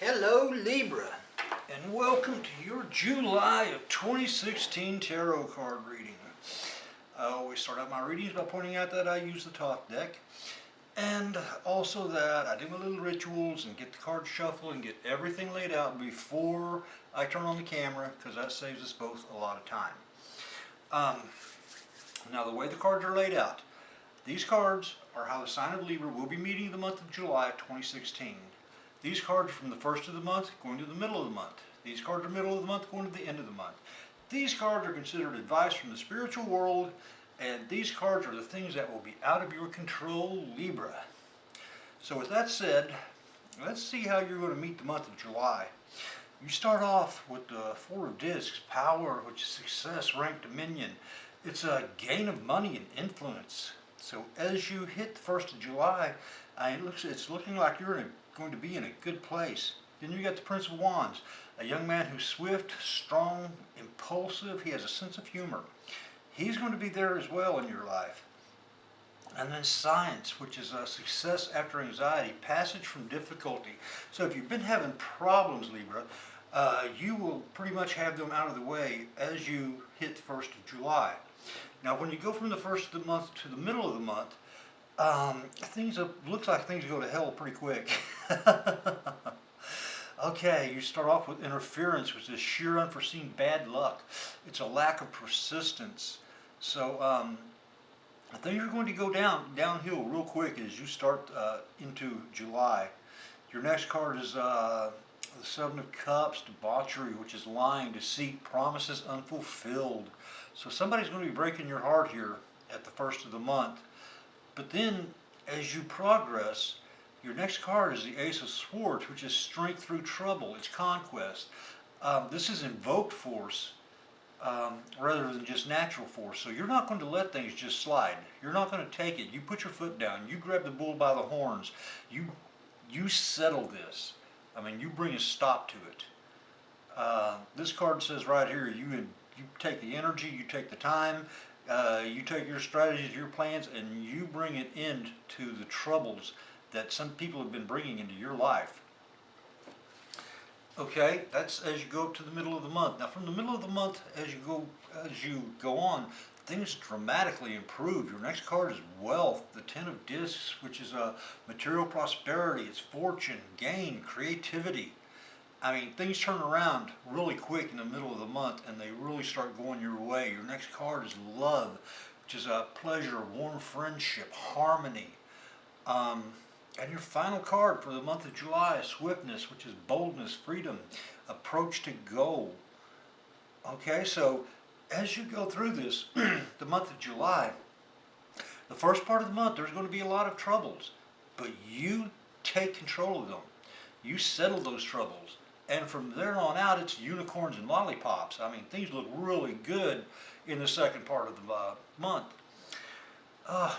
Hello Libra, and welcome to your July of 2016 tarot card reading. I always start out my readings by pointing out that I use the top deck, and also that I do my little rituals and get the cards shuffled and get everything laid out before I turn on the camera, because that saves us both a lot of time. Now the way the cards are laid out, these cards are how the sign of Libra will be meeting the month of July of 2016. These cards are from the first of the month going to the middle of the month. These cards are middle of the month going to the end of the month. These cards are considered advice from the spiritual world, and these cards are the things that will be out of your control, Libra. So with that said, let's see how you're going to meet the month of July. You start off with the Four of Discs, power, which is success, rank, dominion. It's a gain of money and influence. So as you hit the 1st of July, it's looking like you're going to be in a good place. Then you got the Prince of Wands, a young man who's swift, strong, impulsive. He has a sense of humor. He's going to be there as well in your life. And then Science, which is a success after anxiety, passage from difficulty. So if you've been having problems, Libra, you will pretty much have them out of the way as you hit the 1st of July. Now when you go from the 1st of the month to the middle of the month, looks like things go to hell pretty quick. Okay, you start off with interference, which is sheer unforeseen bad luck. It's a lack of persistence. So things are going to go downhill real quick as you start into July. Your next card is the Seven of Cups, debauchery, which is lying, deceit, promises unfulfilled. So somebody's going to be breaking your heart here at the 1st of the month. But then, as you progress, your next card is the Ace of Swords, which is strength through trouble. It's conquest. This is invoked force rather than just natural force. So you're not going to let things just slide. You're not going to take it. You put your foot down. You grab the bull by the horns. You settle this. I mean, you bring a stop to it. This card says right here, you take the energy, you take the time, you take your strategies, your plans, and you bring it into the troubles that some people have been bringing into your life. Okay, that's as you go up to the middle of the month. Now from the middle of the month, as you go on, things dramatically improve. Your next card is wealth, the Ten of Discs, which is material prosperity. It's fortune, gain, creativity. I mean, things turn around really quick in the middle of the month, and they really start going your way. Your next card is love, which is pleasure, warm friendship, harmony. And your final card for the month of July is swiftness, which is boldness, freedom, approach to goal. Okay, so as you go through this, the month of July, the first part of the month, there's going to be a lot of troubles, but you take control of them. You settle those troubles. And from there on out, it's unicorns and lollipops. I mean, things look really good in the second part of the month.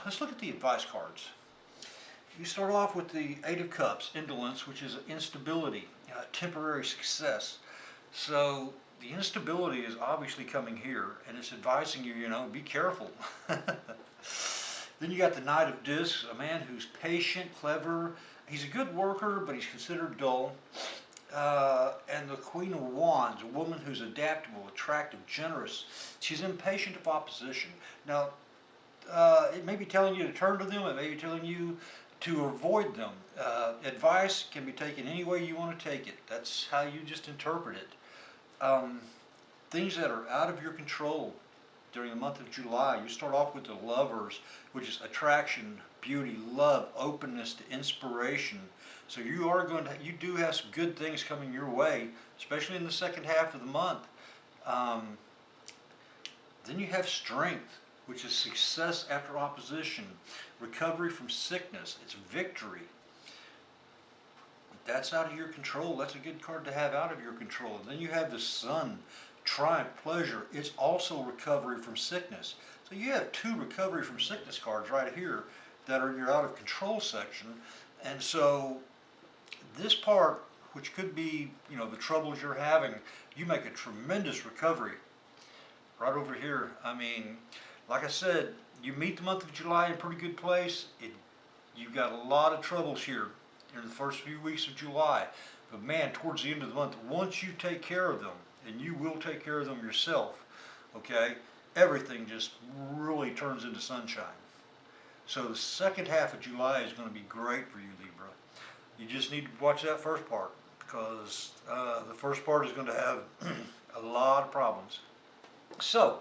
Let's look at the advice cards. You start off with the Eight of Cups, indolence, which is instability, temporary success. So the instability is obviously coming here, and it's advising you, be careful. Then you got the Knight of Discs, a man who's patient, clever. He's a good worker, but he's considered dull. And the Queen of Wands, a woman who's adaptable, attractive, generous. She's impatient of opposition. Now, it may be telling you to turn to them. It may be telling you to avoid them. Advice can be taken any way you want to take it. That's how you just interpret it. Things that are out of your control during the month of July, you start off with the Lovers, which is attraction, beauty, love, openness to inspiration. So you do have some good things coming your way, especially in the second half of the month. Then you have strength, which is success after opposition, recovery from sickness, it's victory. That's out of your control. That's a good card to have out of your control. And then you have the Sun, triumph, pleasure. It's also recovery from sickness. So you have two recovery from sickness cards right here that are in your out of control section. And so this part, which could be, the troubles you're having, you make a tremendous recovery right over here. I mean, like I said, you meet the month of July in a pretty good place. You've got a lot of troubles here in the first few weeks of July. But man, towards the end of the month, once you take care of them, and you will take care of them yourself, okay, everything just really turns into sunshine. So the second half of July is going to be great for you, Libra. You just need to watch that first part, because the first part is going to have a lot of problems. So,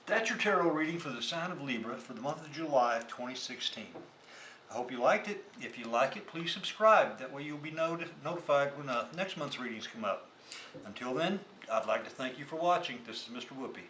that's your tarot reading for the sign of Libra for the month of July of 2016. I hope you liked it. If you like it, please subscribe. That way you'll be notified when next month's readings come up. Until then, I'd like to thank you for watching. This is Mr. Whoopi.